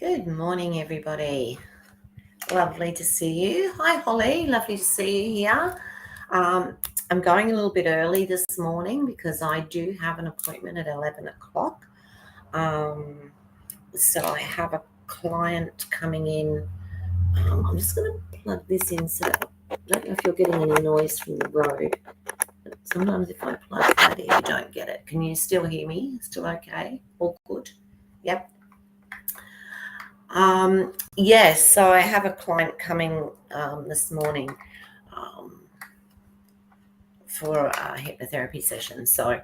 Good morning, everybody. Lovely to see you. Hi, Holly. Lovely to see you here. I'm going a little bit early this morning because I do have an appointment at 11 o'clock. So I have a client coming in. I'm just going to plug this in so I don't know if you're getting any noise from the road. Sometimes if I plug that in, you don't get it. Can you still hear me? Still okay? All good? Yep. Yes, so I have a client coming this morning for a hypnotherapy session. So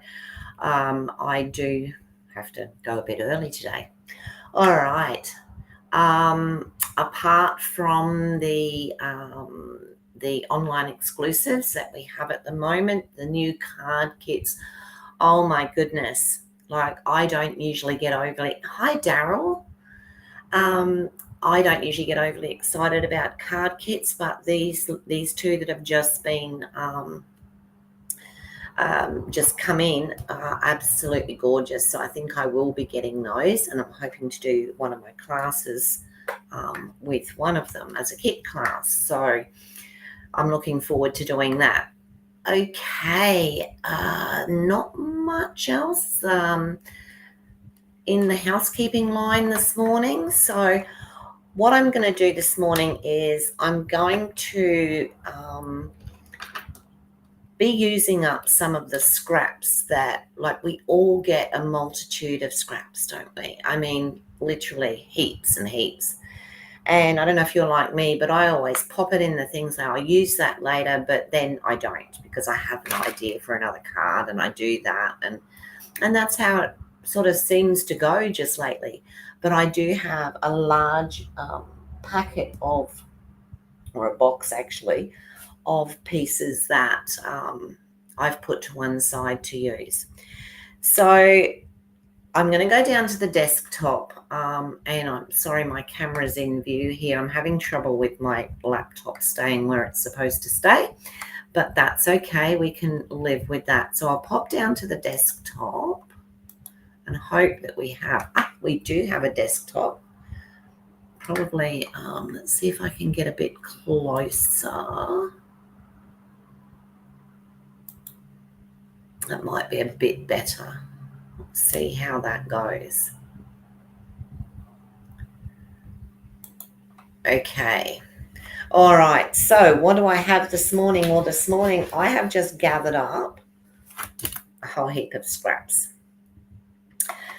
I do have to go a bit early today. All right. Apart from the online exclusives that we have at the moment, the new card kits, oh my goodness. Like I don't usually get overly... Hi, Daryl. I don't usually get overly excited about card kits, but these two that have just been just come in are absolutely gorgeous. So I think I will be getting those, and I'm hoping to do one of my classes with one of them as a kit class. So I'm looking forward to doing that. Okay, not much else in the housekeeping line this morning. So what I'm going to do this morning is I'm going to be using up some of the scraps that, like, we all get a multitude of scraps, don't we? I mean, literally heaps and heaps. And I don't know if you're like me, but I always pop it in the things now. I'll use that later, but then I don't because I have an idea for another card and I do that. And that's how it sort of seems to go just lately. But I do have a large packet of, or a box actually, of pieces that I've put to one side to use. So I'm going to go down to the desktop and I'm sorry my camera's in view here. I'm having trouble with my laptop staying where it's supposed to stay, but that's okay. We can live with that. So I'll pop down to the desktop and hope that we do have a desktop. Probably, let's see if I can get a bit closer. That might be a bit better. Let's see how that goes. Okay. All right. So what do I have this morning? Well, this morning I have just gathered up a whole heap of scraps.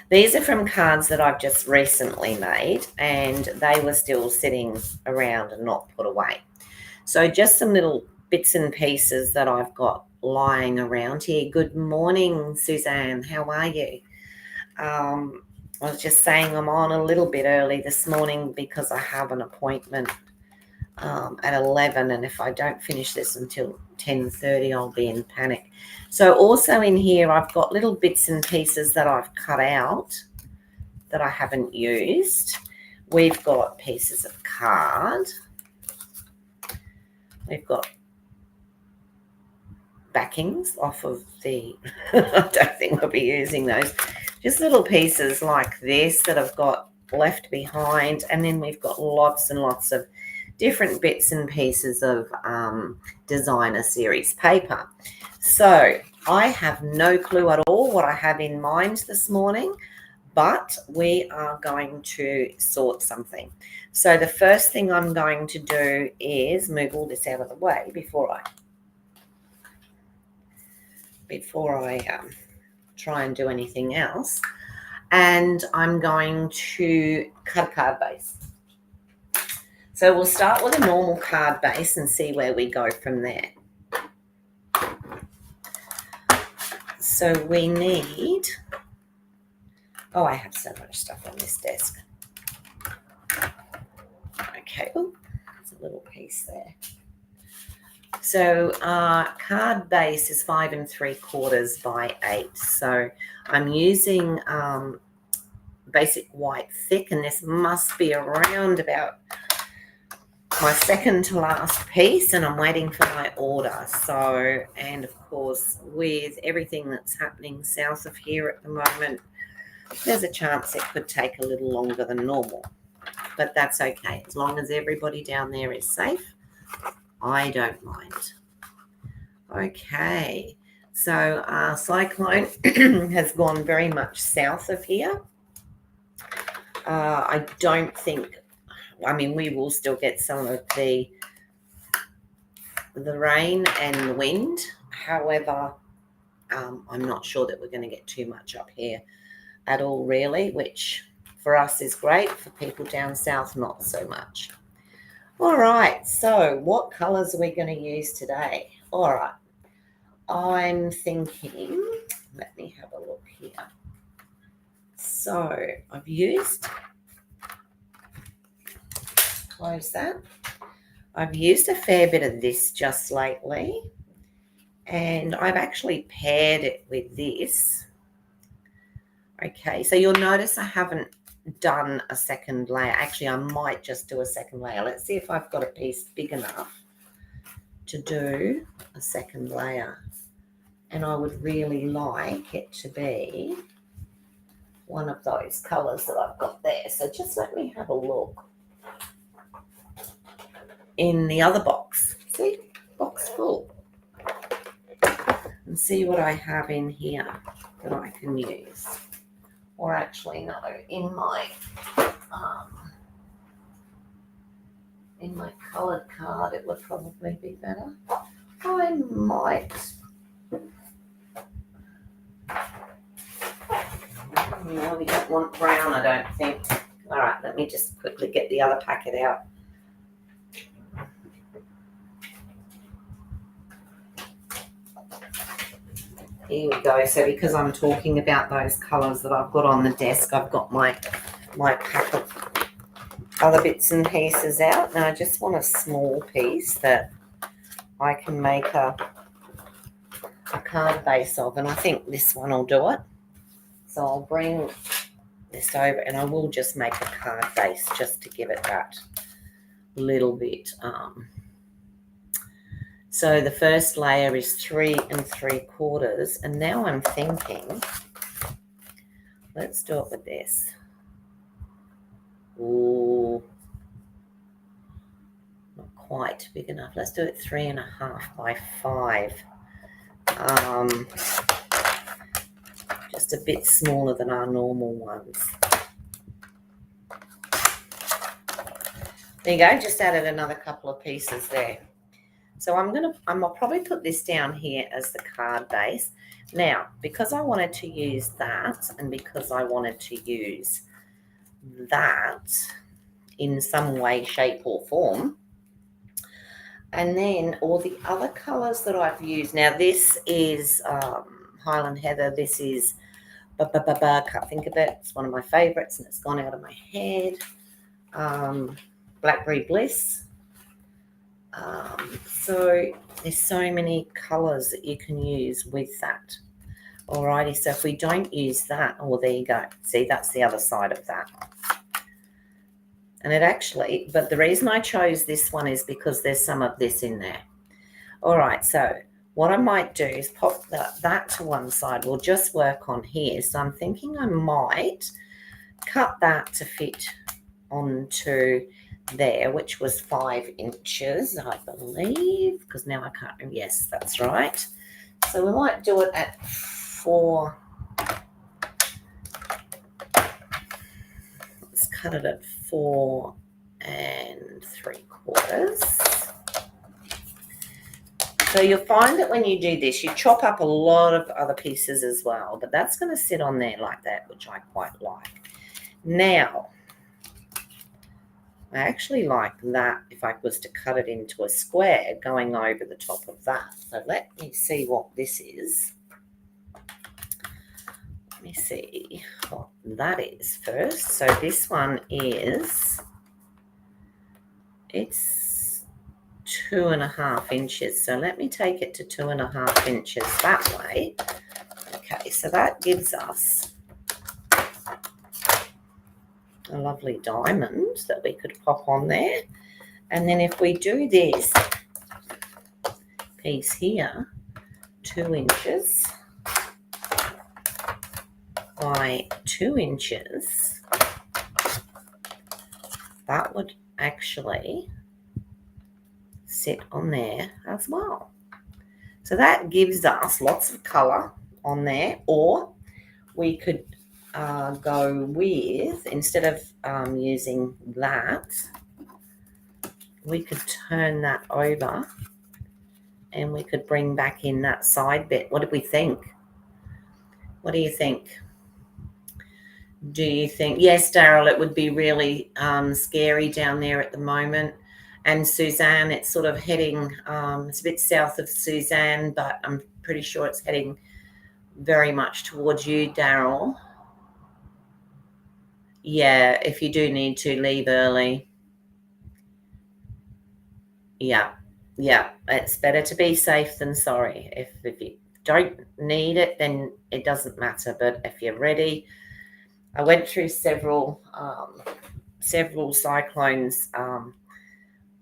These are from cards that I've just recently made, and they were still sitting around and not put away. So just some little bits and pieces that I've got lying around here. Good morning, Suzanne. How are you? I was just saying I'm on a little bit early this morning because I have an appointment at 11, and if I don't finish this until 10:30, I'll be in panic. So also in here, I've got little bits and pieces that I've cut out that I haven't used. We've got pieces of card. We've got backings off of the, I don't think we'll be using those. Just little pieces like this that I've got left behind. And then we've got lots and lots of different bits and pieces of designer series paper. So I have no clue at all what I have in mind this morning, but we are going to sort something. So the first thing I'm going to do is move all this out of the way before I try and do anything else. And I'm going to cut a card base. So we'll start with a normal card base and see where we go from there. So we need... Oh, I have so much stuff on this desk. Okay, oh, there's a little piece there. So card base is 5 3/4 by 8. So I'm using basic white thick, and this must be around about my second to last piece, and I'm waiting for my order. So, and of course, with everything that's happening south of here at the moment, there's a chance it could take a little longer than normal. but that's okay. As long as everybody down there is safe, I don't mind. Okay, so our cyclone has gone very much south of here. I don't think, I mean, we will still get some of the rain and the wind. However, I'm not sure that we're going to get too much up here at all, really, which for us is great. For people down south, not so much. All right, so what colours are we going to use today? All right, I'm thinking, let me have a look here. So I've used, close that. I've used a fair bit of this just lately, and I've actually paired it with this. Okay, so you'll notice I haven't done a second layer. Actually, I might just do a second layer. Let's see if I've got a piece big enough to do a second layer. And I would really like it to be one of those colours that I've got there. So just let me have a look in the other box. See, box full. And see what I have in here that I can use. Or actually, no, in my coloured card, it would probably be better. I might. No, we don't want brown, I don't think. All right, let me just quickly get the other packet out. Here we go. So because I'm talking about those colours that I've got on the desk, I've got my pack of other bits and pieces out. Now I just want a small piece that I can make a card base of, and I think this one will do it. So I'll bring this over, and I will just make a card base just to give it that little bit. So the first layer is 3 3/4, and now I'm thinking, let's do it with this. Ooh, not quite big enough. Let's do it 3.5 by 5. Just a bit smaller than our normal ones. There you go. Just added another couple of pieces there. So I'll probably put this down here as the card base. Now, because I wanted to use that, and because I wanted to use that in some way, shape, or form, and then all the other colours that I've used. Now, this is Highland Heather. This is can't think of it. It's one of my favourites, and it's gone out of my head. Blackberry Bliss. So there's so many colours that you can use with that. Alrighty, so if we don't use that, oh, there you go. See, that's the other side of that. And it actually, but the reason I chose this one is because there's some of this in there. All right, so what I might do is pop that to one side. We'll just work on here. So I'm thinking I might cut that to fit onto there, which was 5 inches, I believe, because now I can't remember. Yes, that's right. So we might do it at 4. Let's cut it at 4 3/4. So you'll find that when you do this, you chop up a lot of other pieces as well, but that's going to sit on there like that, which I quite like. Now, I actually like that if I was to cut it into a square going over the top of that. So let me see what this is. Let me see what that is first. So this one is, it's 2.5 inches. So let me take it to 2.5 inches that way. Okay, so that gives us a lovely diamond that we could pop on there. And then if we do this piece here, 2 inches by 2 inches, that would actually sit on there as well. So that gives us lots of colour on there, or we could go with, instead of using that, we could turn that over and we could bring back in that side bit. What do we think? What do you think? Do you think, yes, Daryl, it would be really scary down there at the moment. And Suzanne, it's sort of heading, it's a bit south of Suzanne, but I'm pretty sure it's heading very much towards you, Daryl. Yeah, if you do need to leave early. Yeah, it's better to be safe than sorry. If you don't need it, then it doesn't matter. But if you're ready, I went through several cyclones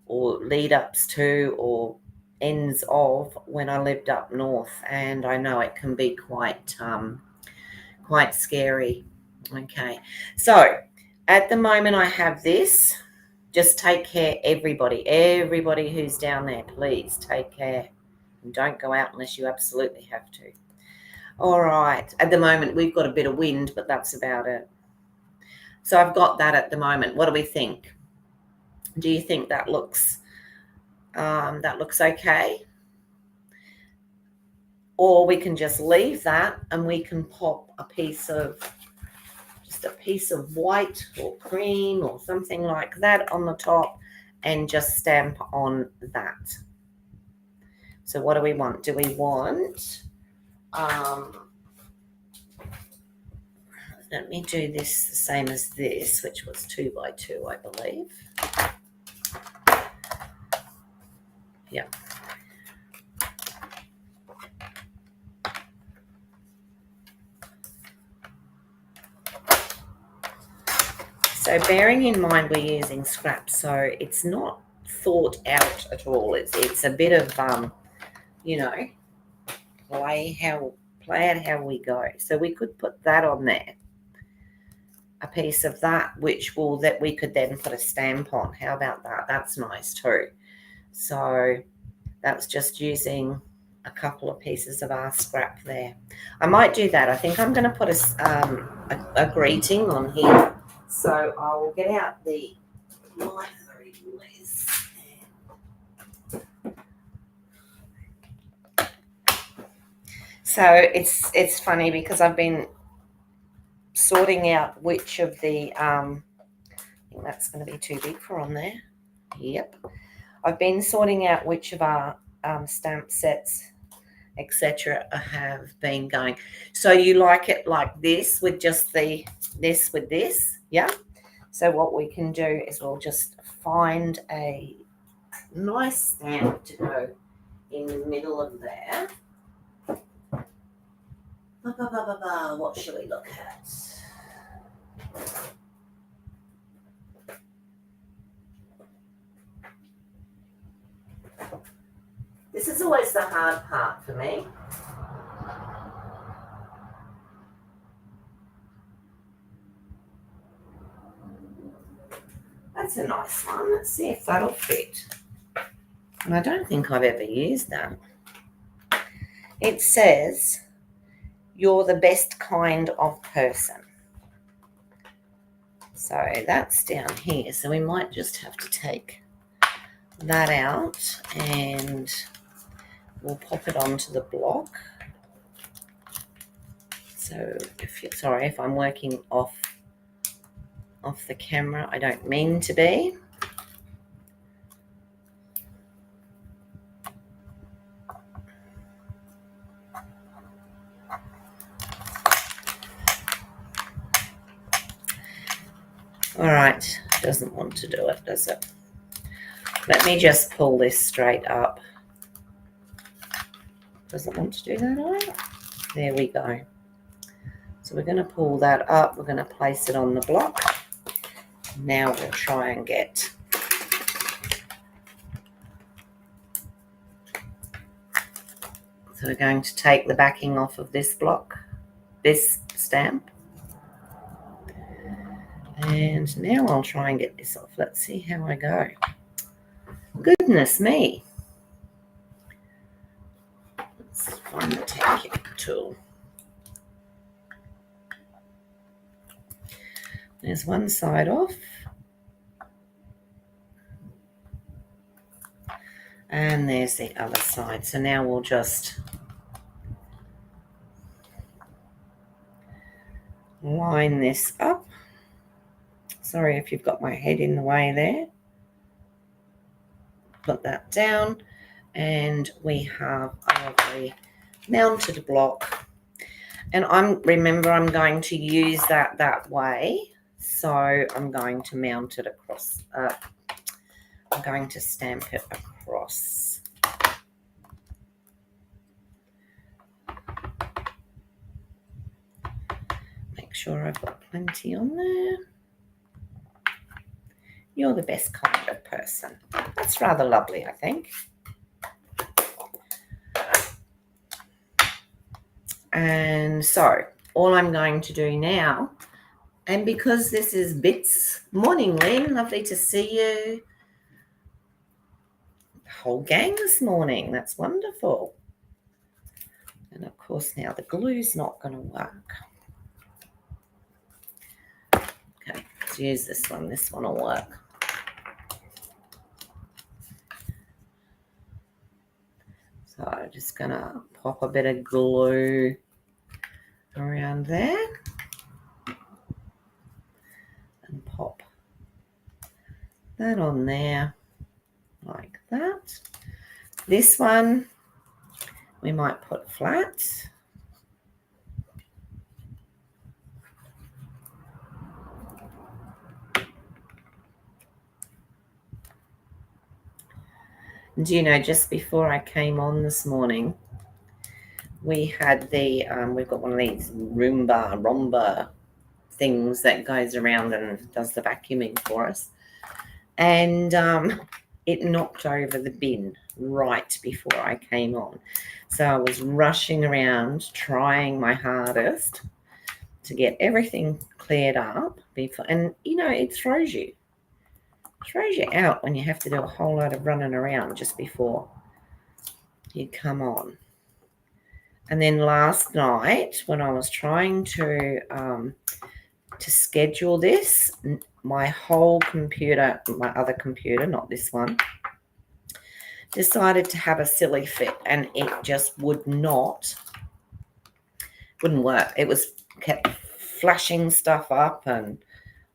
or lead ups to or ends of when I lived up north, and I know it can be quite scary. Okay, so at the moment I have this. Just take care, everybody who's down there, please take care and don't go out unless you absolutely have to. All right, at the moment we've got a bit of wind, but that's about it. So I've got that at the moment. What do we think? Do you think that looks okay? Or we can just leave that and we can pop a piece of white or cream or something like that on the top and just stamp on that. So what do we want? Do we want, let me do this the same as this, which was 2 by 2, I believe. Yeah. So bearing in mind we're using scraps, so it's not thought out at all. It's a bit of play out how we go. So we could put that on there, a piece of that, that we could then put a stamp on. How about that? That's nice too. So that's just using a couple of pieces of our scrap there. I might do that. I think I'm going to put a greeting on here. So I will get out the library list. So it's funny because I've been sorting out which of the I think that's going to be too big for on there. Yep. I've been sorting out which of our stamp sets, etc., have been going. So you like it like this with just this with this, yeah? So what we can do is we'll just find a nice stamp to go in the middle of there. What should we look at? This is always the hard part for me. That's a nice one. Let's see if that'll fit. And I don't think I've ever used that. It says, "You're the best kind of person." So that's down here. So we might just have to take that out and we'll pop it onto the block. So if I'm working off the camera, I don't mean to be. All right, doesn't want to do it, does it? Let me just pull this straight up. Doesn't want to do that either. There we go. So we're going to pull that up. We're going to place it on the block. Now we'll try and get So we're going to take the backing off of this block, this stamp. And now I'll try and get this off. Let's see how I go. Goodness me. Let's find the tape tool. There's one side off. And there's the other side. So now we'll just line this up. Sorry if you've got my head in the way there. Put that down. And we have a lovely mounted block. And remember I'm going to use that way. So I'm going to mount it across. I'm going to stamp it across. Make sure I've got plenty on there. You're the best kind of person. That's rather lovely, I think. And so all I'm going to do now, and because this is Bits, morning Lynn, lovely to see you. The whole gang this morning, that's wonderful. And of course now the glue's not going to work. Okay, let's use this one will work. So I'm just going to pop a bit of glue around there and pop that on there like that. This one we might put flat. Do you know, just before I came on this morning, we had we've got one of these Roomba things that goes around and does the vacuuming for us. And it knocked over the bin right before I came on. So I was rushing around trying my hardest to get everything cleared up before, and you know, it throws you out when you have to do a whole lot of running around just before you come on. And then last night when I was trying to schedule this, my whole computer, my other computer, not this one, decided to have a silly fit, and it just wouldn't work. It kept flashing stuff up and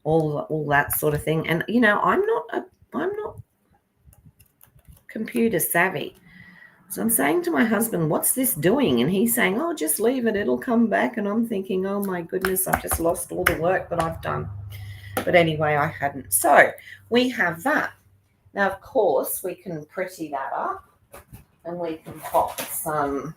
all that sort of thing. And you know, I'm not computer savvy. So I'm saying to my husband, what's this doing? And he's saying, oh, just leave it, it'll come back. And I'm thinking, oh my goodness, I've just lost all the work that I've done. But anyway, I hadn't. So we have that. Now, of course, we can pretty that up, and we can pop some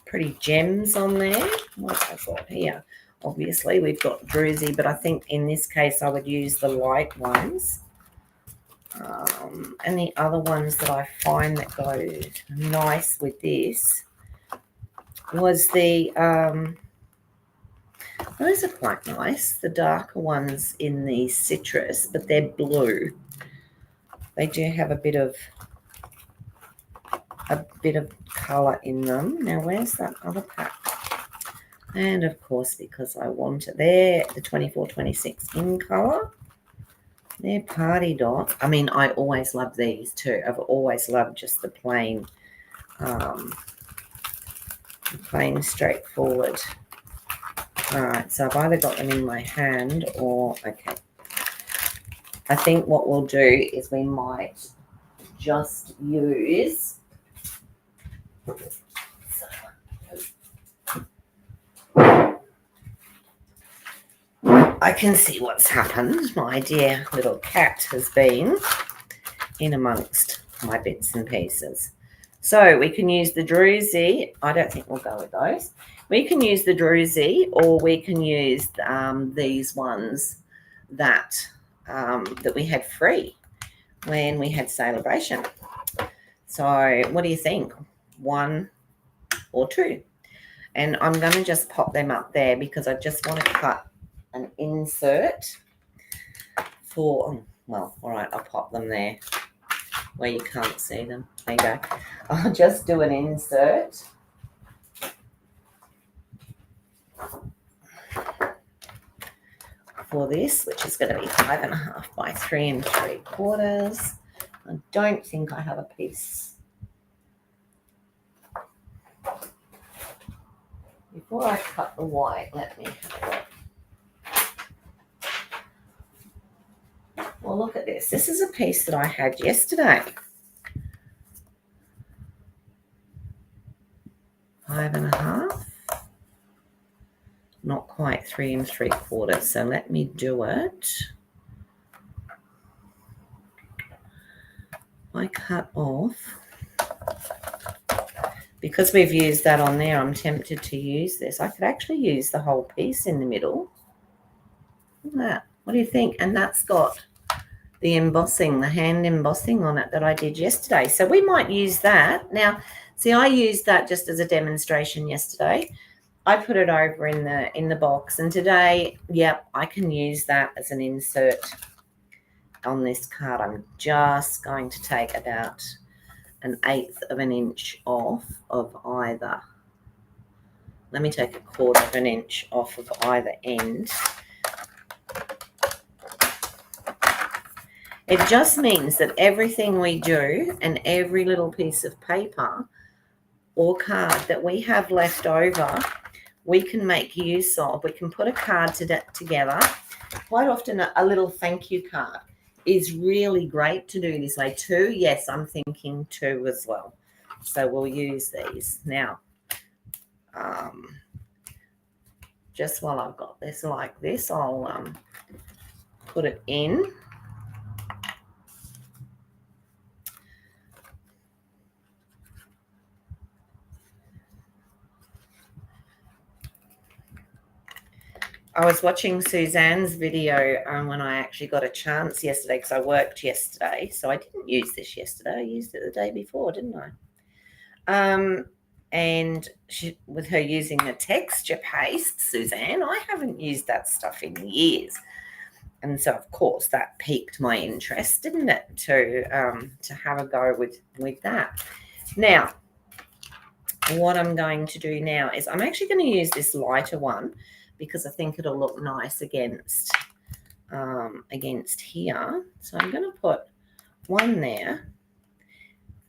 pretty gems on there. What have I got here? Obviously, we've got druzy, but I think in this case I would use the light ones. And the other ones that I find that go nice with this was the those are quite nice, the darker ones in the citrus, but they're blue. They do have a bit of colour in them. Now, where's that other pack? And of course, because I want it, they're the 24-26 in colour. They're Party Dot. I mean, I always love these too. I've always loved just the plain straightforward. All right, so I've either got them in my hand or, okay. I think what we'll do is we might just use, I can see what's happened. My dear little cat has been in amongst my bits and pieces. So we can use the druzy. I don't think we'll go with those. We can use the druzy, or we can use these ones that we had free when we had Celebration. So what do you think? One or two? And I'm going to just pop them up there because I just want to cut an insert for, well, all right, I'll pop them there where you can't see them. There you go. I'll just do an insert. For this, which is going to be 5.5 by 3 3/4. I don't think I have a piece. Before I cut the white, let me have a look. Well, look at this. This is a piece that I had yesterday. 5.5. Not quite 3 3/4. So let me do it. I cut off. Because we've used that on there, I'm tempted to use this. I could actually use the whole piece in the middle. Look at that. What do you think? And that's got the embossing, the hand embossing on it that I did yesterday. So we might use that. Now, see, I used that just as a demonstration yesterday. I put it over in the box, and today, yep, I can use that as an insert on this card. I'm just going to take about 1/8 of an inch off of either. Let me take 1/4 of an inch off of either end. It just means that everything we do and every little piece of paper or card that we have left over, we can make use of. We can put a card together. Quite often a little thank you card is really great to do this way too. Yes, I'm thinking 2 as well. So we'll use these. Now, just while I've got this like this, I'll put it in. I was watching Suzanne's video when I actually got a chance yesterday because I worked yesterday. So I didn't use this yesterday. I used it the day before, didn't I? And with her using the texture paste, Suzanne, I haven't used that stuff in years. And so, of course, that piqued my interest, didn't it, to have a go with that. Now, what I'm going to do now is I'm actually going to use this lighter one because I think it'll look nice against here. So I'm going to put one there.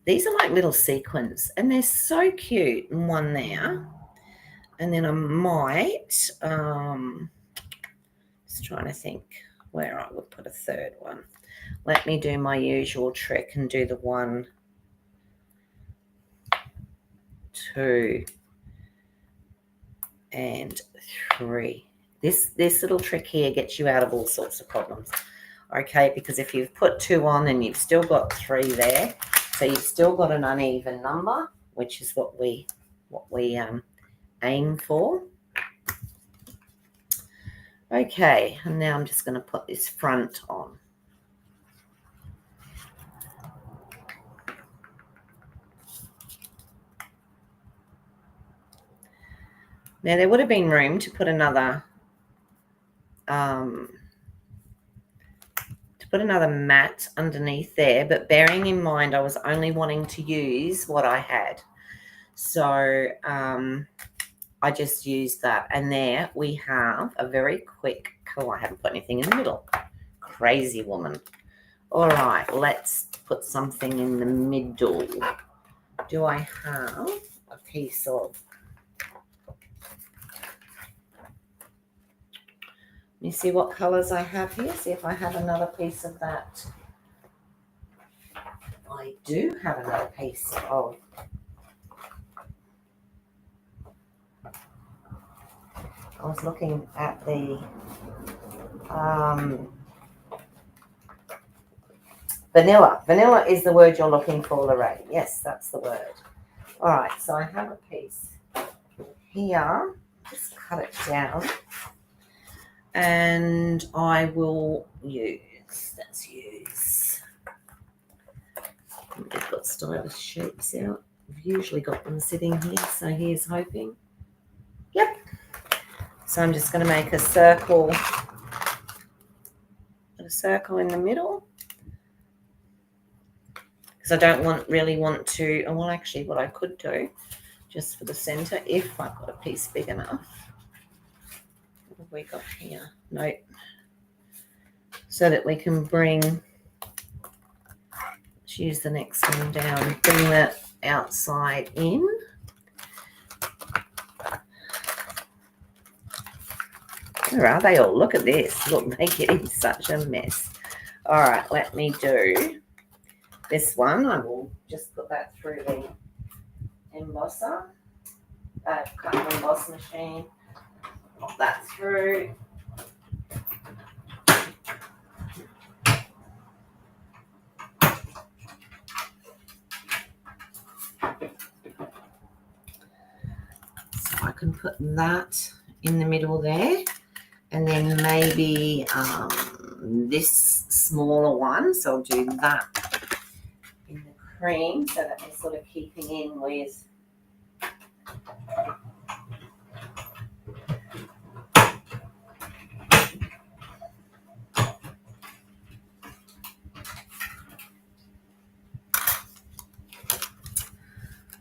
These are like little sequins, and they're so cute. And one there. And then I might, just trying to think where I would put a third one. Let me do my usual trick and do the 1, 2, and 3. This little trick here gets you out of all sorts of problems. Okay, because if you've put 2 on and you've still got 3 there, so you've still got an uneven number, which is what we aim for. Okay, and now I'm just going to put this front on. Now there would have been room to put another mat underneath there, but bearing in mind I was only wanting to use what I had. So I just used that. And there we have a very quick color. I haven't put anything in the middle. Crazy woman. All right, let's put something in the middle. Do I have a piece of... Let me see what colors I have here. See if I have another piece of that. I do have another piece of... I was looking at the vanilla. Vanilla is the word you're looking for, Lorraine. Yes, that's the word. All right, so I have a piece here. Just cut it down. And I will let's use, I've got stylish sheets out. I've usually got them sitting here, so here's hoping. Yep. So I'm just going to make a circle in the middle, because I don't really want to, well, actually what I could do just for the center, if I've got a piece big enough. What have we got here? Nope. So that we can let's use the next one down, bring the outside in. Where are they all? Look at this. Look, they're getting such a mess. All right, let me do this one. I will just put that through the embosser, cut and emboss machine. Pop that through. So I can put that in the middle there, and then maybe this smaller one. So I'll do that in the cream, so that we're sort of keeping in with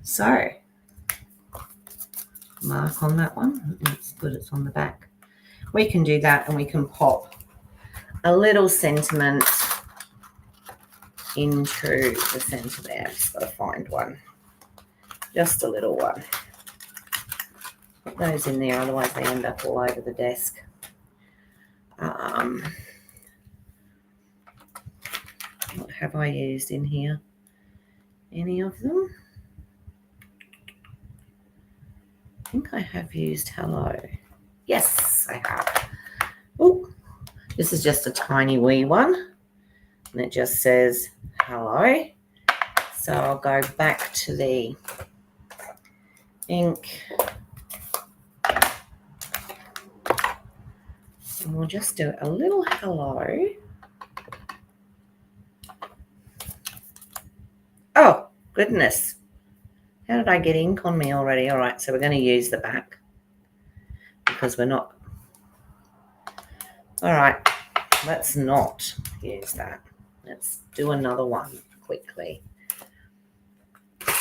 so. Mark on that one. It's good, it's on the back. We can do that, and we can pop a little sentiment into the center there. I've just got to find one, just a little one. Put those in there, otherwise they end up all over the desk. What have I used in here? Any of them? I think I have used hello. Yes, I have. Oh, this is just a tiny wee one, and it just says hello. So I'll go back to the ink, and we'll just do a little hello. Oh, goodness. How did I get ink on me already? All right, so we're going to use the back because we're not. All right, let's not use that. Let's do another one quickly. I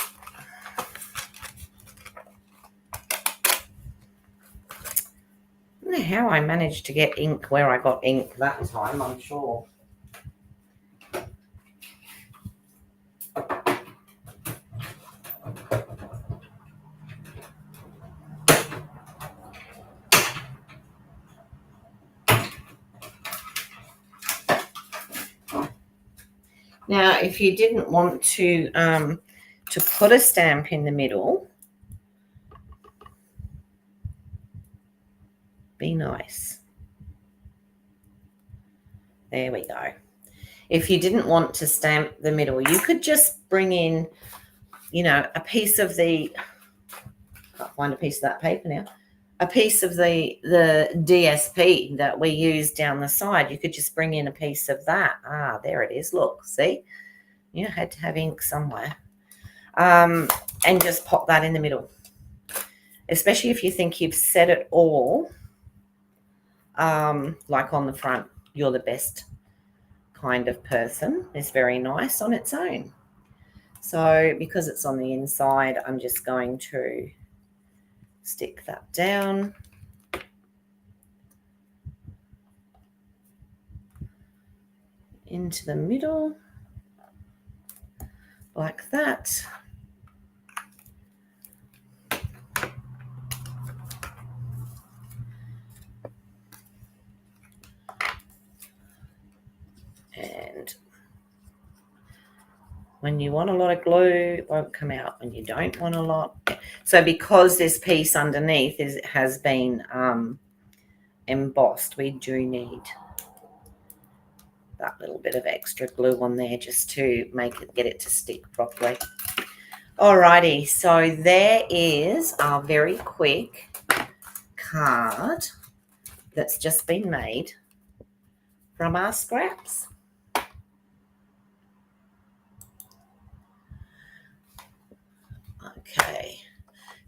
don't know how I managed to get ink where I got ink that time, I'm sure. Now, if you didn't want to put a stamp in the middle, be nice. There we go. If you didn't want to stamp the middle, you could just bring in, a piece of the, can't find a piece of that paper now, a piece of the DSP that we use down the side. You could just bring in a piece of that. Ah, there it is. Look, see? You had to have ink somewhere. And just pop that in the middle. Especially if you think you've set it all, like on the front, you're the best kind of person. It's very nice on its own. So because it's on the inside, I'm just going to stick that down. Into the middle, like that. And when you want a lot of glue, it won't come out. When you don't want a lot. So because this piece underneath has been embossed, we do need that little bit of extra glue on there just to get it to stick properly. Alrighty, so there is our very quick card that's just been made from our scraps. Okay,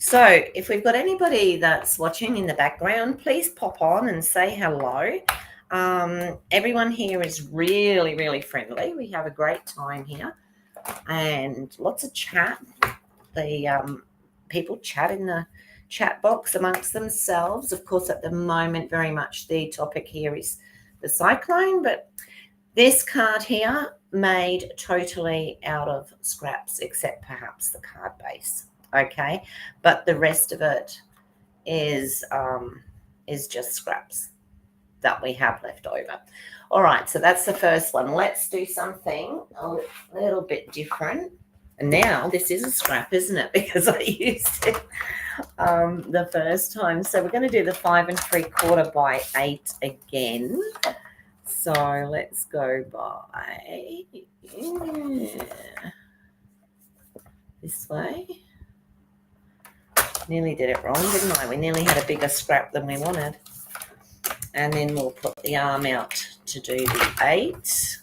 So if we've got anybody that's watching in the background, please pop on and say hello. Everyone here is really, really friendly. We have a great time here and lots of chat. The people chat in the chat box amongst themselves. Of course, at the moment, very much the topic here is the cyclone, but this card here made totally out of scraps, except perhaps the card base. Okay, but the rest of it is just scraps that we have left over. All right, so that's the first one. Let's do something a little bit different. And now this is a scrap, isn't it? Because I used it the first time. So we're going to do the 5 3/4 by 8 again. So let's go by this way. Nearly did it wrong, didn't I? We nearly had a bigger scrap than we wanted. And then we'll put the arm out to do the 8.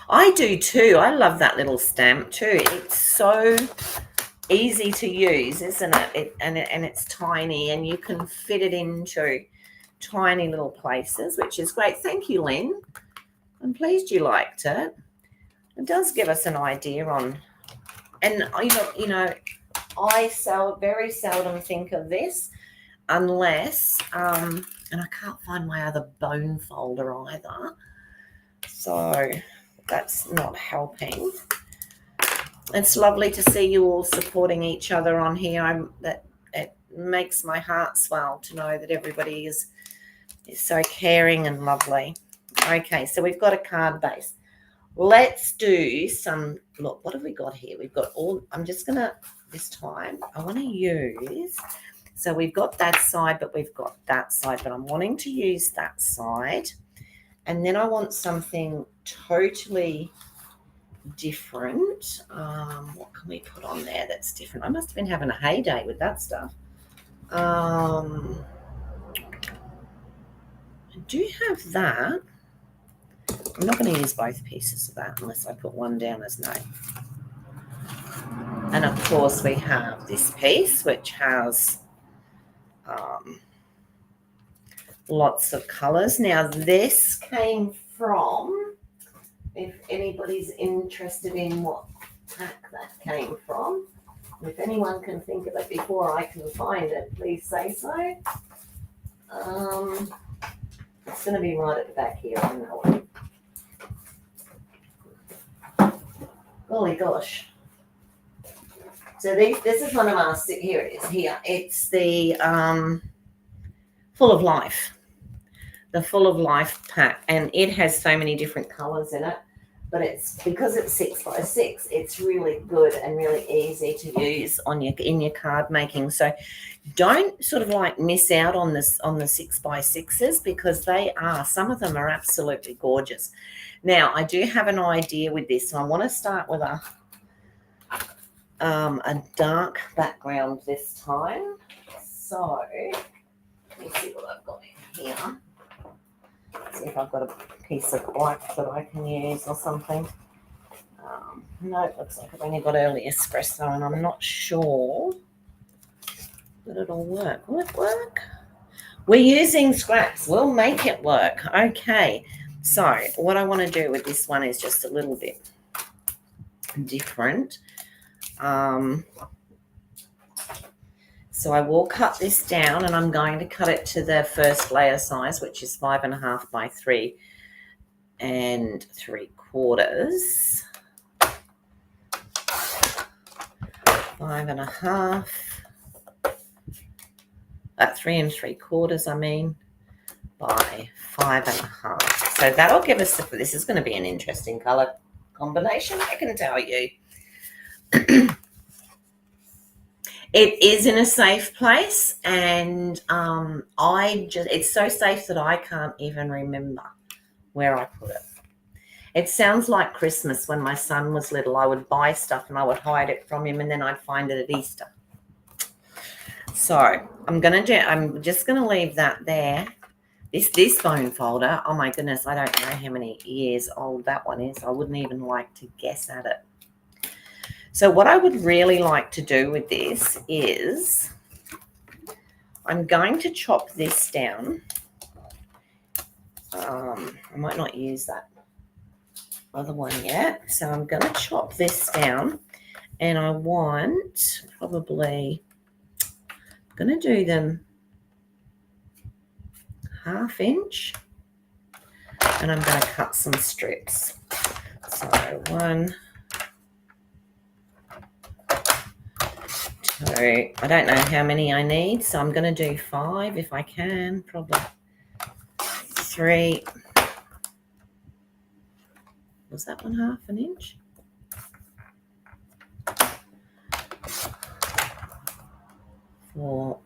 I do too. I love that little stamp too. It's so easy to use, isn't it? And it's tiny, and you can fit it into tiny little places, which is great. Thank you, Lynn. I'm pleased you liked it. It does give us an idea on, and you know, I very seldom think of this unless, and I can't find my other bone folder either, so that's not helping. It's lovely to see you all supporting each other on here. It makes my heart swell to know that everybody is so caring and lovely. Okay, so we've got a card base. Let's do some, look, what have we got here? We've got all, I'm just going to, this time, I want to use, so we've got that side, but we've got that side, but I'm wanting to use that side. And then I want something totally different. What can we put on there that's different? I must have been having a heyday with that stuff. I do have that. I'm not going to use both pieces of that unless I put one down as no. And of course we have this piece which has lots of colours. Now this came from, if anybody's interested in what pack that came from, if anyone can think of it before I can find it, please say so. It's going to be right at the back here, I know it. Golly gosh. So this is one of our, here it is, here. It's the Full of Life. The Full of Life pack. And it has so many different colours in it. But it's because it's 6 by 6, it's really good and really easy to use on in your card making. So don't sort of like miss out on this on the 6 by 6s, because some of them are absolutely gorgeous. Now I do have an idea with this, so I want to start with a dark background this time. So let me see what I've got in here. See if I've got a piece of black that I can use or something. No, it looks like I've only got early espresso, and I'm not sure that it'll work. Will it work? We're using scraps. We'll make it work. Okay. So what I want to do with this one is just a little bit different. So I will cut this down, and I'm going to cut it to the first layer size, which is 5.5 by 3 3/4. 5.5, 3 3/4, I mean, by 5.5. So that'll give us, this is going to be an interesting color combination, I can tell you. It is in a safe place, and it's so safe that I can't even remember where I put it. It sounds like Christmas. When my son was little, I would buy stuff and I would hide it from him, and then I'd find it at Easter. So I'm just gonna leave that there. This bone folder, oh my goodness, I don't know how many years old that one is. I wouldn't even like to guess at it. So what I would really like to do with this is I'm going to chop this down. I might not use that other one yet. So I'm going to chop this down, and I want probably, I'm going to do them 1/2 inch, and I'm going to cut some strips. So 1, 2, I don't know how many I need, so I'm going to do 5 if I can, probably 3. Was that one 1/2 inch? 4,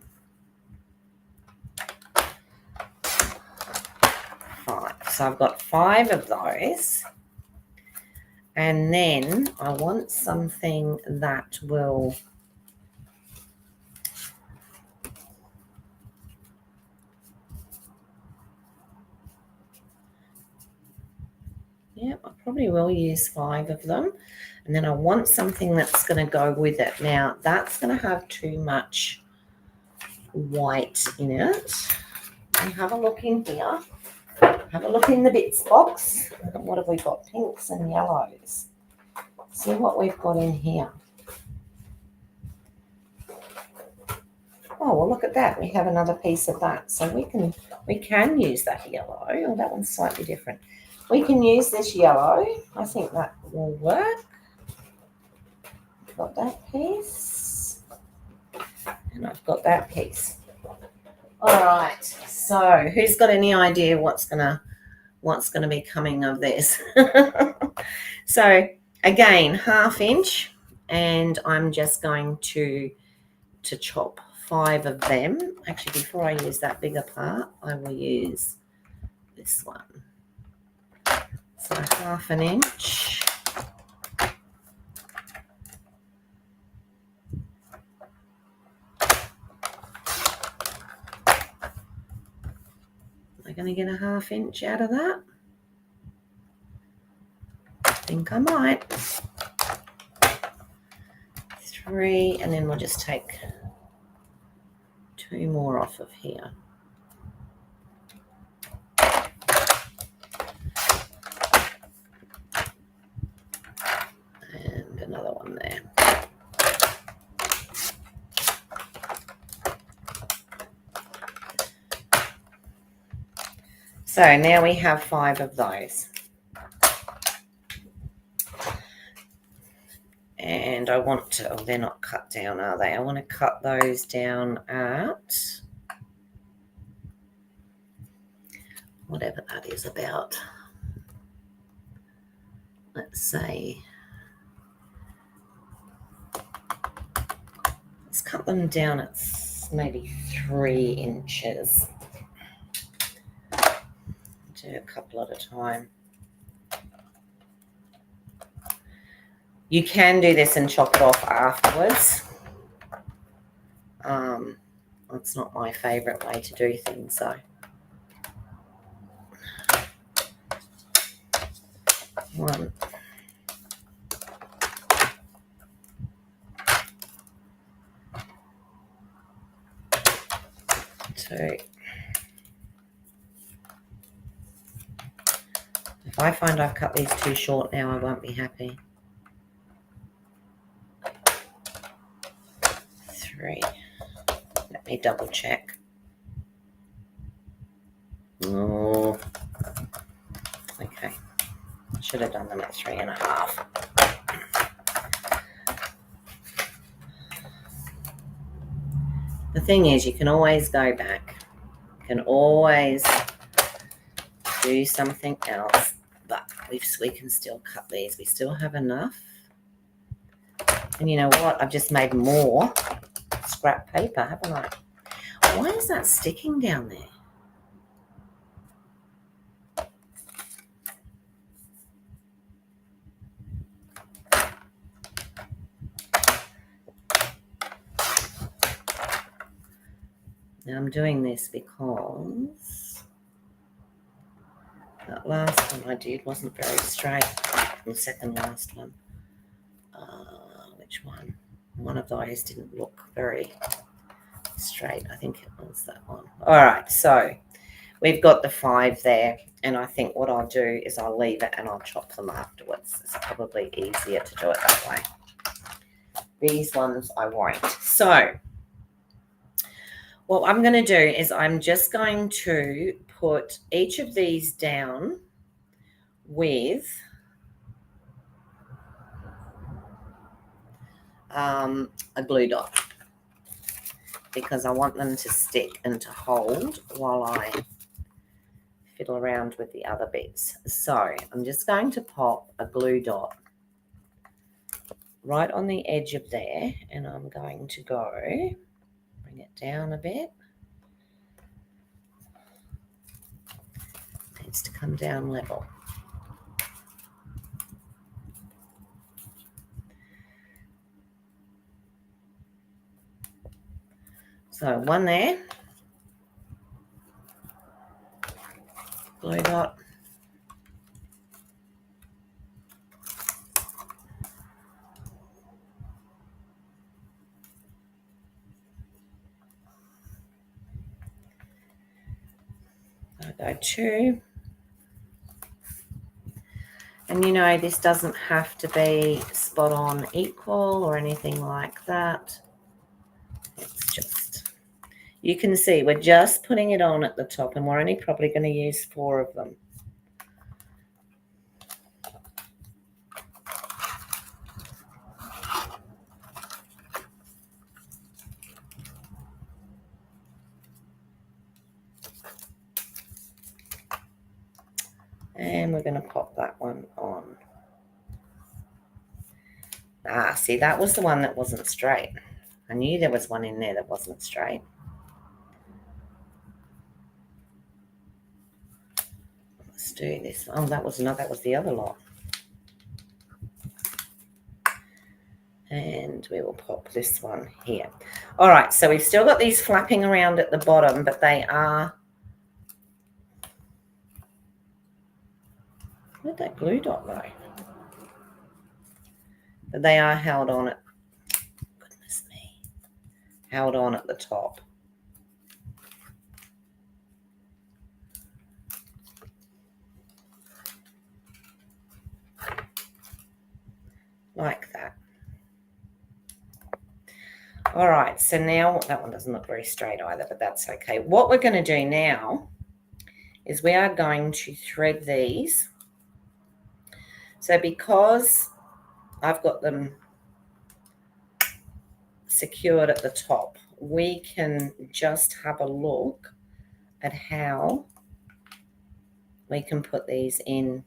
5. So I've got 5 of those. And then I want something that will I probably will use 5 of them. And then I want something that's going to go with it. Now, that's going to have too much white in it. And have a look in here. Have a look in the bits box. What have we got? Pinks and yellows. See what we've got in here. Oh, well, look at that. We have another piece of that. So we can use that yellow. Oh, that one's slightly different. We can use this yellow. I think that will work. Got that piece. And I've got that piece. All right. So who's got any idea what's gonna be coming of this? So again, 1/2 inch, and I'm just going to chop 5 of them. Actually, before I use that bigger part, I will use this one. So 1/2 inch. Am I going to get a 1/2 inch out of that? I think I might. 3, and then we'll just take 2 more off of here. And another one there. So now we have 5 of those. And I want to, oh, they're not cut down, are they? I want to cut those down at whatever that is about. Let's say, let's cut them down at maybe 3 inches. Do a couple at a time. You can do this and chop it off afterwards. It's not my favorite way to do things, so. 1, 2. If I find I've cut these too short now, I won't be happy. 3. Let me double check. Oh, okay. Should have done them at 3.5. The thing is, you can always go back. You can always do something else, but we can still cut these. We still have enough. And you know what? I've just made more scrap paper, haven't I? Why is that sticking down there? Now I'm doing this because that last one I did wasn't very straight. The second last one. Which one? One of those didn't look very straight. I think it was that one. All right, so we've got the 5 there, and I think what I'll do is I'll leave it and I'll chop them afterwards. It's probably easier to do it that way. These ones I won't. So what I'm going to do is I'm just going to put each of these down with a glue dot, because I want them to stick and to hold while I fiddle around with the other bits. So I'm just going to pop a glue dot right on the edge of there, and I'm going to go bring it down a bit. It needs to come down level. So one there, glue dot. I go 2. And you know, this doesn't have to be spot on equal or anything like that. It's just, you can see we're just putting it on at the top, and we're only probably going to use 4 of them. And we're going to pop that one on. Ah, see, that was the one that wasn't straight. I knew there was one in there that wasn't straight. Let's do this. Oh, that was not, that was the other lot. And we will pop this one here. All right, so we've still got these flapping around at the bottom, but they are... Where'd that glue dot go? But they are held on at... Goodness me. Held on at the top. Like that. All right, so now that one doesn't look very straight either, but that's okay. What we're going to do now is we are going to thread these. So because I've got them secured at the top, we can just have a look at how we can put these in.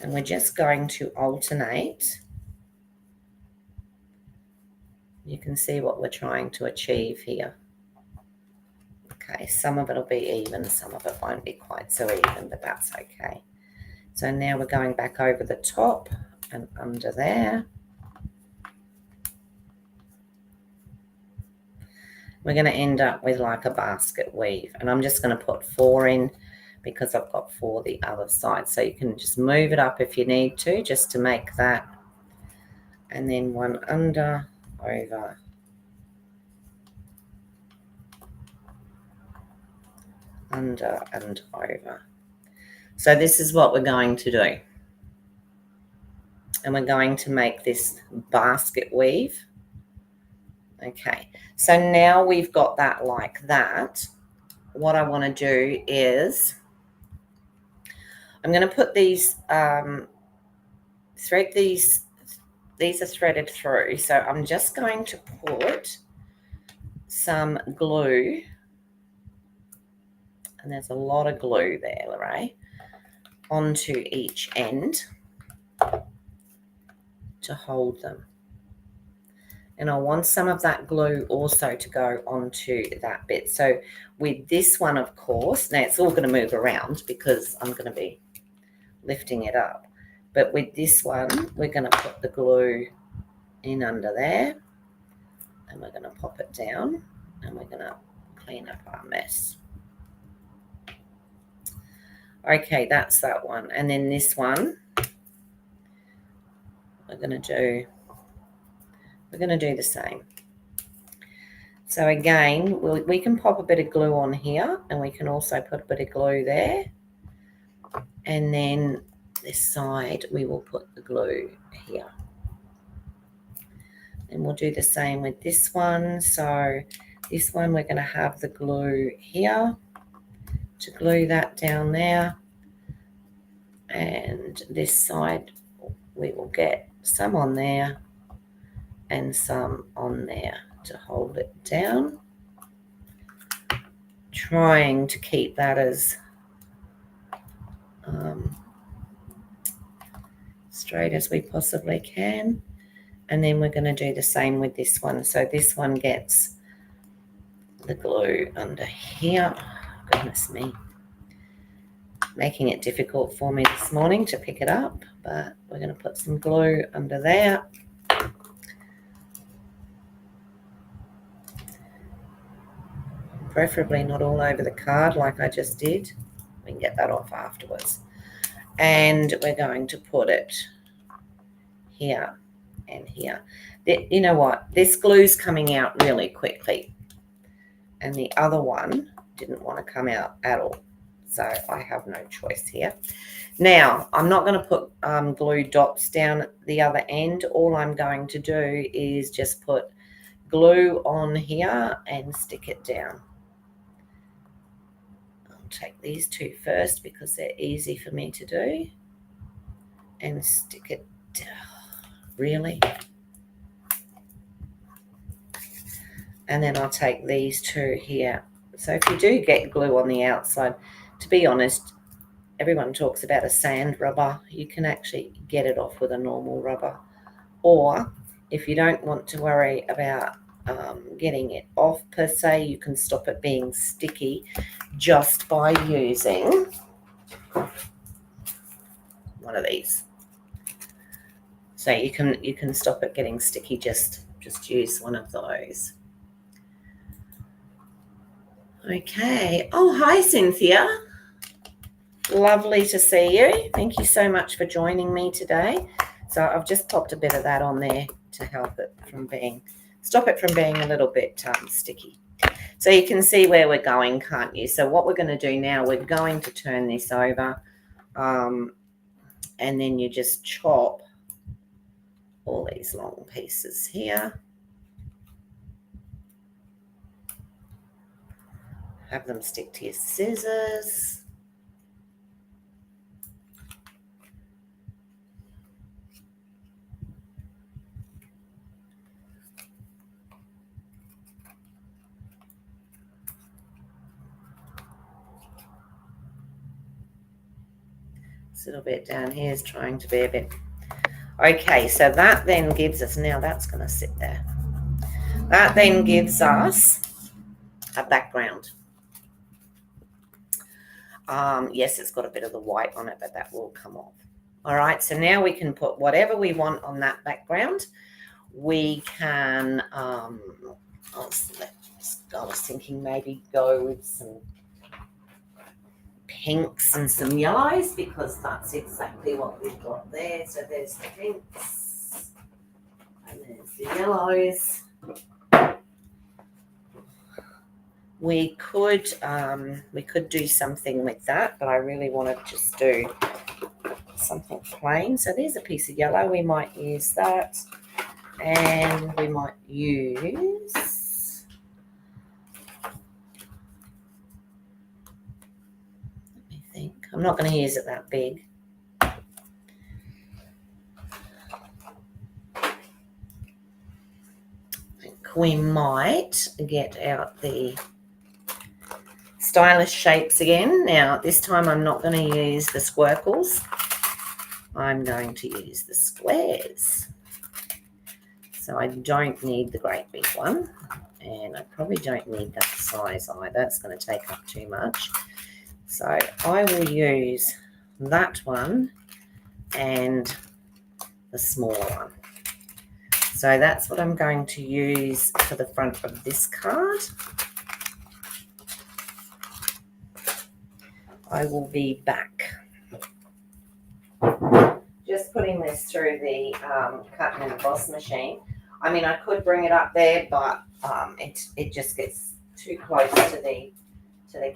And we're just going to alternate. You can see what we're trying to achieve here. Okay, some of it will be even, some of it won't be quite so even, but that's okay. So now we're going back over the top and under there. We're going to end up with like a basket weave, and I'm just going to put 4 in because I've got 4 the other side. So you can just move it up if you need to, just to make that. And then 1 under, over, under and over. So this is what we're going to do. And we're going to make this basket weave. Okay, so now we've got that like that. What I want to do is I'm going to put these, thread these are threaded through. So I'm just going to put some glue, and there's a lot of glue there, Lorraine, onto each end to hold them. And I want some of that glue also to go onto that bit. So with this one, of course, now it's all going to move around because I'm going to be lifting it up. But with this one, we're going to put the glue in under there, and we're going to pop it down, and we're going to clean up our mess. Okay, that's that one. And then this one, we're going to do the same. So again, we can pop a bit of glue on here, and we can also put a bit of glue there. And then this side, we will put the glue here. And we'll do the same with this one. So this one, we're going to have the glue here to glue that down there. And this side, we will get some on there and some on there to hold it down. Trying to keep that as straight as we possibly can. And then we're going to do the same with this one. So this one gets the glue under here. Goodness me. Making it difficult for me this morning to pick it up, but we're going to put some glue under there. Preferably not all over the card like I just did. We can get that off afterwards. And we're going to put it here and here. You know what? This glue's coming out really quickly. And the other one didn't want to come out at all. So I have no choice here. Now, I'm not going to put glue dots down at the other end. All I'm going to do is just put glue on here and stick it down. I'll take these two first because they're easy for me to do. And stick it down. Really? And then I'll take these two here. So if you do get glue on the outside, to be honest, everyone talks about a sand rubber. You can actually get it off with a normal rubber. Or if you don't want to worry about getting it off per se, you can stop it being sticky just by using one of these. So you can stop it getting sticky, just use one of those. Okay. Oh, hi, Cynthia. Lovely to see you. Thank you so much for joining me today. So I've just popped a bit of that on there to help it from stop it from being a little bit sticky. So you can see where we're going, can't you? So what we're going to do now, we're going to turn this over, and then you just chop all these long pieces here. Have them stick to your scissors. This little bit down here is trying to be a bit... Okay, so that then gives us... Now that's going to sit there. That then gives us a background. Yes, it's got a bit of the white on it, but that will come off. All right, so now we can put whatever we want on that background. We can, I was thinking maybe go with some pinks and some yellows, because that's exactly what we've got there. So there's the pinks and there's the yellows. We could do something with that, but I really want to just do something plain. So there's a piece of yellow. We might use that, and we might use... Let me think. I'm not going to use it that big. I think we might get out the stylish shapes again. Now, this time I'm not going to use the squircles. I'm going to use the squares. So I don't need the great big one. And I probably don't need that size either. It's going to take up too much. So I will use that one and the smaller one. So that's what I'm going to use for the front of this card. I will be back. Just putting this through the cut and emboss machine. I mean, I could bring it up there, but it just gets too close to the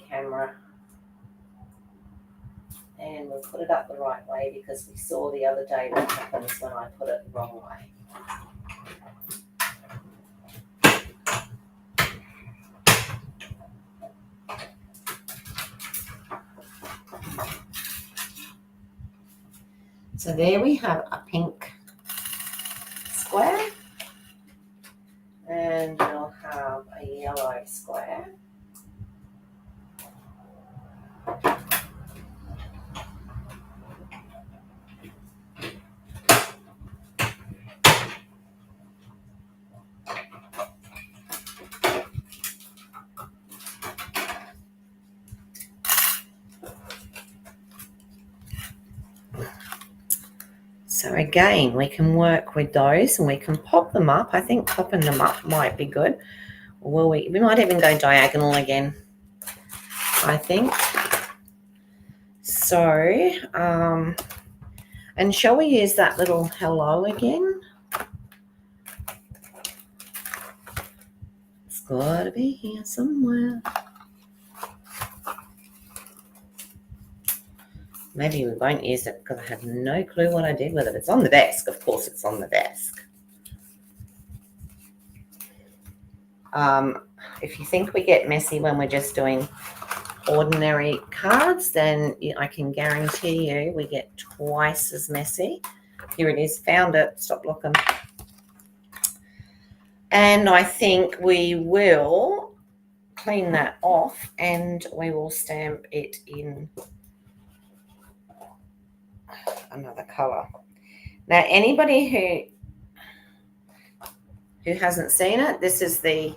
camera. And we'll put it up the right way because we saw the other day what happens when I put it the wrong way. So there we have a pink square, and we'll have a yellow square. So again, we can work with those and we can pop them up. I think popping them up might be good. Well, we might even go diagonal again, I think. So, and shall we use that little hello again? It's got to be here somewhere. Maybe we won't use it because I have no clue what I did with it. It's on the desk. Of course, it's on the desk. If you think we get messy when we're just doing ordinary cards, then I can guarantee you we get twice as messy. Here it is. Found it. Stop looking. And I think we will clean that off and we will stamp it in another color. Now, anybody who hasn't seen it, this is the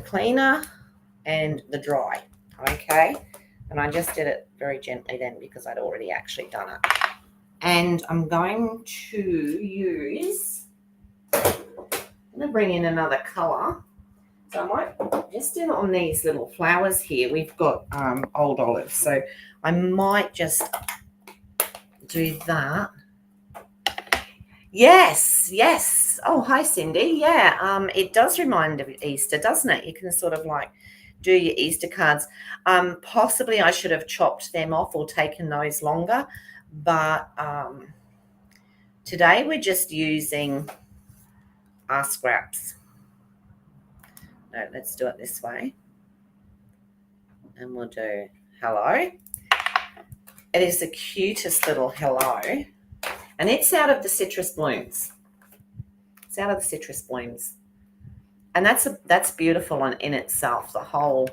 cleaner and the dry, okay? And I just did it very gently then because I'd already actually done it. And I'm going to use, I'm going to bring in another color. So I might just do it on these little flowers here. We've got old olives, so I might just do that. Yes. Oh, hi, Cindy. Yeah, it does remind of Easter, doesn't it? You can sort of like do your Easter cards. Possibly I should have chopped them off or taken those longer, but today we're just using our scraps. No, let's do it this way. And we'll do hello. It is the cutest little hello. And it's out of the citrus blooms. It's out of the citrus blooms. And that's beautiful in itself, the whole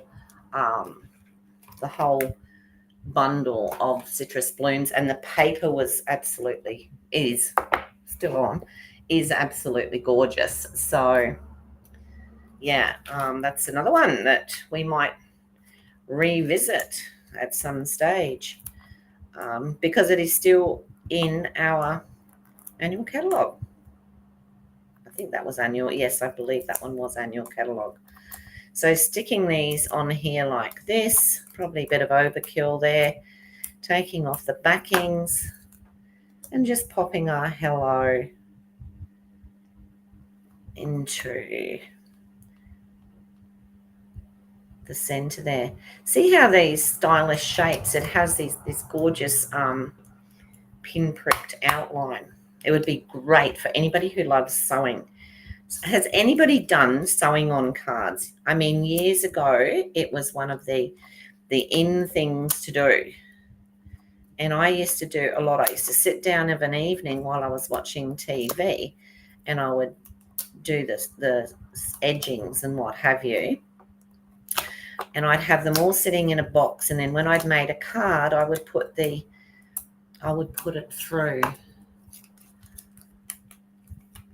bundle of citrus blooms. And the paper is absolutely gorgeous. So yeah, that's another one that we might revisit at some stage because it is still in our annual catalogue. I think that was annual. Yes, I believe that one was annual catalogue. So sticking these on here like this, probably a bit of overkill there, taking off the backings and just popping our hello into the center there. See how these stylish shapes, it has this gorgeous pinpricked outline. It would be great for anybody who loves sewing. Has anybody done sewing on cards? I mean, years ago, it was one of the in things to do. And I used to do a lot. I used to sit down of an evening while I was watching TV and I would do the edgings and what have you. And I'd have them all sitting in a box. And then when I'd made a card, I would put it through.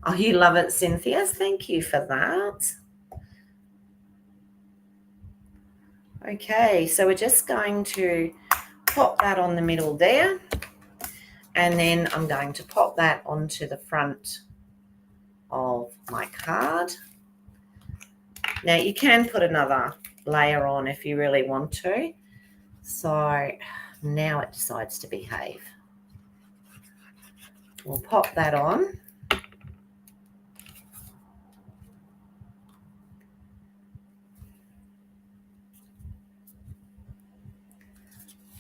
Oh, you love it, Cynthia. Thank you for that. Okay, so we're just going to pop that on the middle there. And then I'm going to pop that onto the front of my card. Now, you can put another layer on if you really want to. So now it decides to behave. We'll pop that on.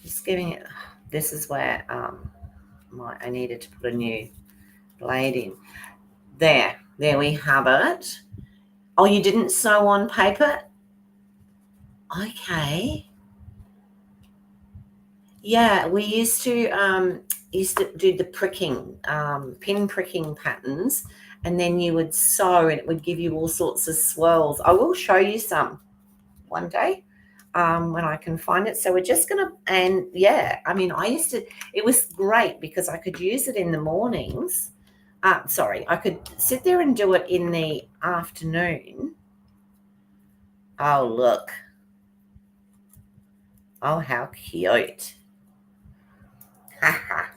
Just giving it, this is where I needed to put a new blade in. There we have it. Oh, you didn't sew on paper? Okay. Yeah, we used to do the pricking, pin pricking patterns, and then you would sew and it would give you all sorts of swirls. I will show you some one day when I can find it. So we're just going to, and yeah, I mean, it was great because I could use it in the mornings. I could sit there and do it in the afternoon. Oh, look. Oh, how cute.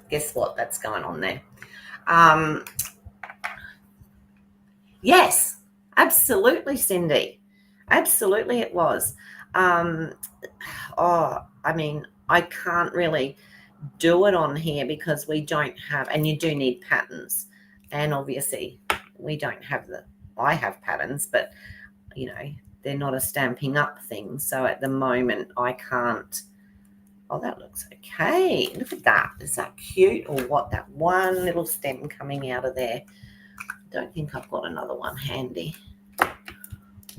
Guess what? That's going on there. Yes, absolutely, Cindy. Absolutely, it was. I mean, I can't really do it on here because we don't have, and you do need patterns. And obviously, we don't have I have patterns, but, you know, they're not a Stampin' Up thing. So at the moment, I can't. Oh, that looks okay. Look at that. Is that cute or what? That one little stem coming out of there. Don't think I've got another one handy.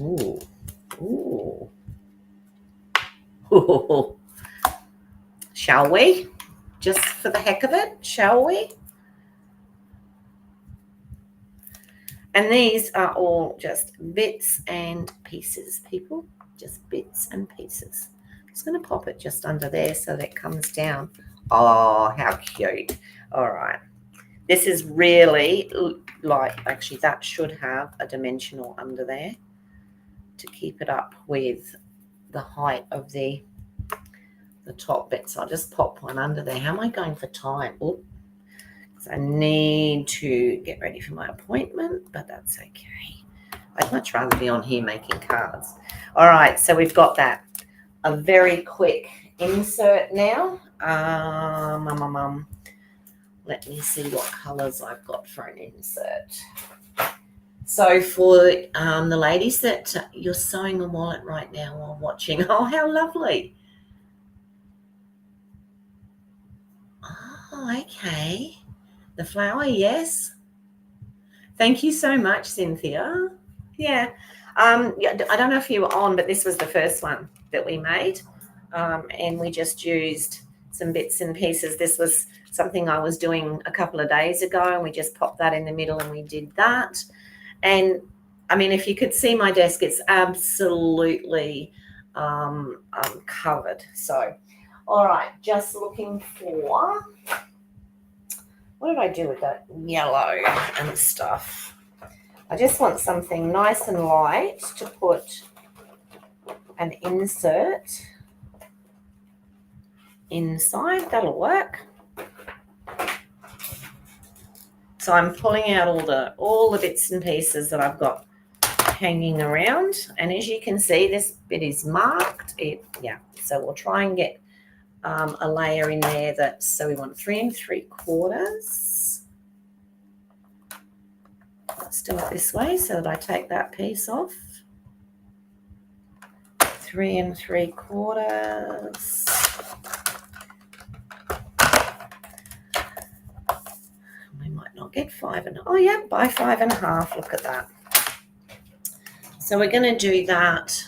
Ooh. Ooh. Ooh. Shall we? Just for the heck of it, shall we? And these are all just bits and pieces, people. Just bits and pieces. I'm just going to pop it just under there so that it comes down. Oh, how cute. All right. This is really like, actually, that should have a dimensional under there to keep it up with the height of the top bit. So I'll just pop one under there. How am I going for time? Oh, because I need to get ready for my appointment, but that's okay. I'd much rather be on here making cards. All right, so we've got that. A very quick insert now. Let me see what colors I've got for an insert. So for the ladies that you're sewing a wallet right now while watching, oh, how lovely. Oh, okay. The flower, yes. Thank you so much, Cynthia. Yeah. Yeah, I don't know if you were on, but this was the first one that we made. And we just used some bits and pieces. This was something I was doing a couple of days ago, and we just popped that in the middle and we did that. And I mean, if you could see my desk, it's absolutely covered. So, all right, just looking for, what did I do with that yellow and stuff? I just want something nice and light to put an insert inside. That'll work. So I'm pulling out all the bits and pieces that I've got hanging around, and as you can see, this bit is marked. So we'll try and get a layer in there. So we want 3 3/4. Let's do it this way so that I take that piece off. 3 3/4. We might not get 5 and, oh yeah, by 5 1/2. Look at that. So we're going to do that.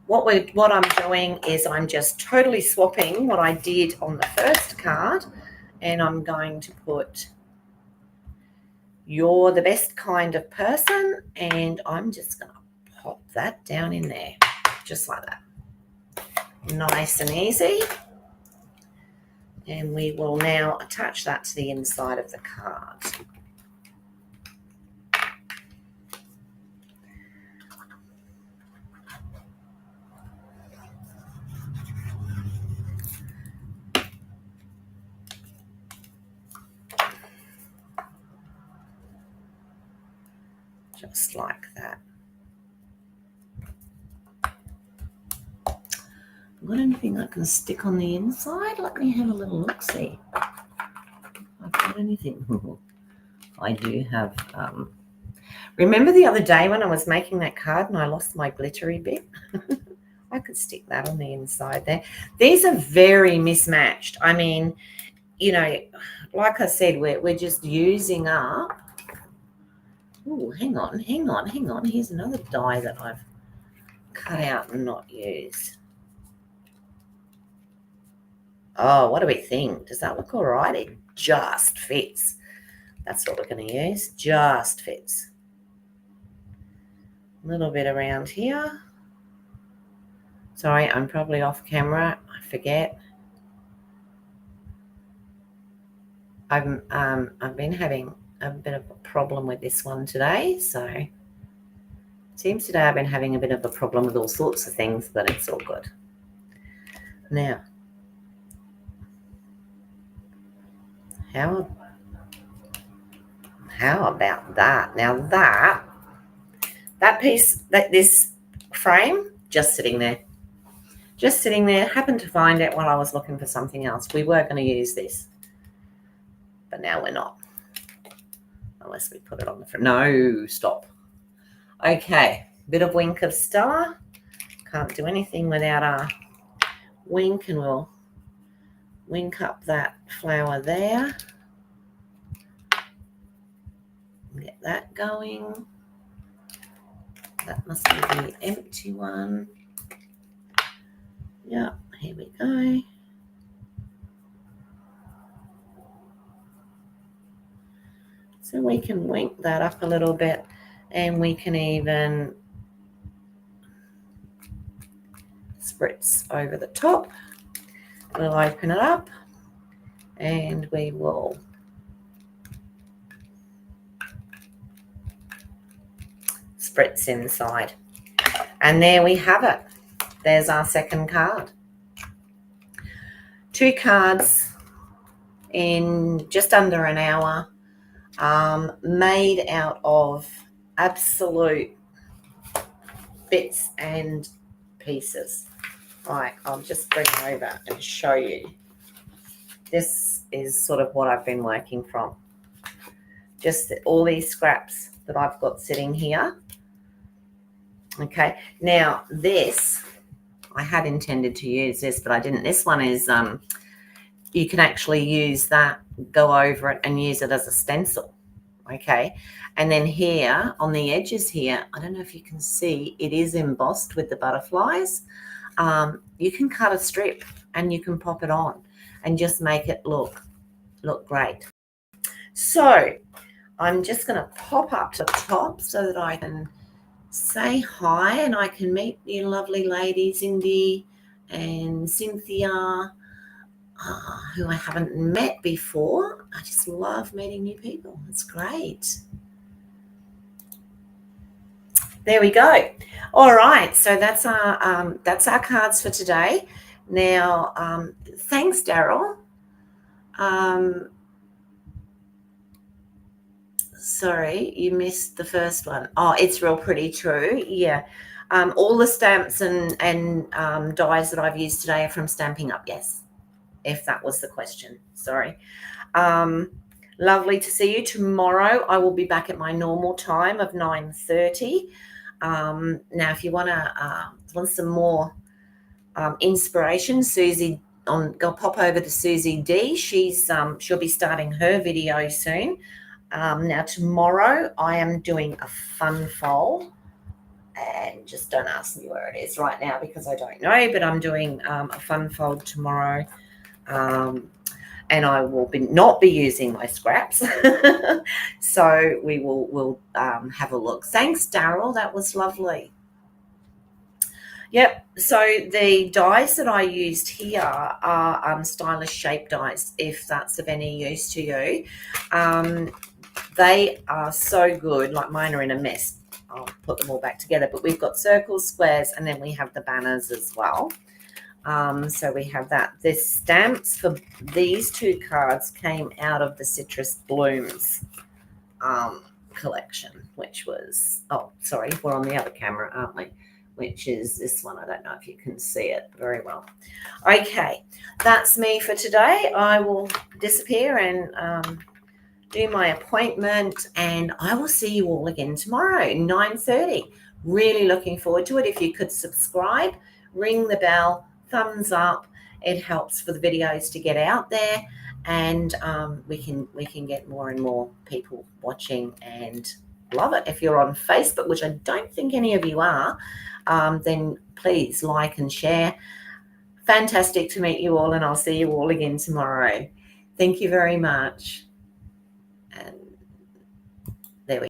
What I'm doing is I'm just totally swapping what I did on the first card, and I'm going to put "You're the best kind of person," and I'm just going to pop that down in there, just like that. Nice and easy. And we will now attach that to the inside of the card. Just like that. I'm got anything I can stick on the inside? Let me have a little look-see. I've got anything. I do have, remember the other day when I was making that card and I lost my glittery bit? I could stick that on the inside there. These are very mismatched. I mean, you know, like I said, we're just using up. Oh, hang on. Here's another die that I've cut out and not used. Oh, what do we think? Does that look all right? It just fits. That's what we're going to use. Just fits. A little bit around here. Sorry, I'm probably off camera. I forget. I've been having a bit of a problem with this one today, so it seems today I've been having a bit of a problem with all sorts of things, but it's all good. Now, how about that? Now that piece, this frame, just sitting there. Happened to find it while I was looking for something else. We were going to use this, but now we're not, unless we put it on the front. No, stop. Okay, bit of wink of Stella. Can't do anything without our wink, and we'll wink up that flower there. Get that going. That must be the empty one. Yeah, here we go. So we can wink that up a little bit, and we can even spritz over the top. We'll open it up, and we will spritz inside. And there we have it. There's our second card. 2 cards in just under an hour, made out of absolute bits and pieces. Right, I'll just bring it over and show you. This is sort of what I've been working from. Just all these scraps that I've got sitting here. Okay, now this, I had intended to use this, but I didn't. This one is, you can actually use that, go over it and use it as a stencil. Okay, and then here on the edges here, I don't know if you can see, it is embossed with the butterflies. You can cut a strip and you can pop it on and just make it look great. So I'm just going to pop up to the top so that I can say hi and I can meet you lovely ladies, Indy and Cynthia, who I haven't met before. I just love meeting new people. It's great. There we go. All right, so that's our cards for today. Now, thanks, Daryl. Sorry, you missed the first one. Oh, it's real pretty, true. Yeah. All the stamps and dies that I've used today are from Stampin' Up, yes, if that was the question. Sorry. Lovely to see you. Tomorrow I will be back at my normal time of 9:30. Now, if you want some more inspiration, Susie, go pop over to Susie D. She'll be starting her video soon. Now tomorrow I am doing a fun fold, and just don't ask me where it is right now because I don't know, but I'm doing a fun fold tomorrow, and I will not be using my scraps. So we'll have a look. Thanks, Daryl, that was lovely. Yep, so the dies that I used here are stylish shape dies, if that's of any use to you. They are so good. Like, mine are in a mess. I'll put them all back together. But we've got circles, squares, and then we have the banners as well. So we have that. The stamps for these 2 cards came out of the Citrus Blooms collection, which was, oh, sorry, we're on the other camera, aren't we? which is this one. I don't know if you can see it very well. Okay, that's me for today. I will disappear and do my appointment, and I will see you all again tomorrow, 9:30. Really looking forward to it. If you could subscribe, ring the bell, thumbs up. It helps for the videos to get out there, and we can get more and more people watching and love it. If you're on Facebook, which I don't think any of you are, then please like and share. Fantastic to meet you all, and I'll see you all again tomorrow. Thank you very much.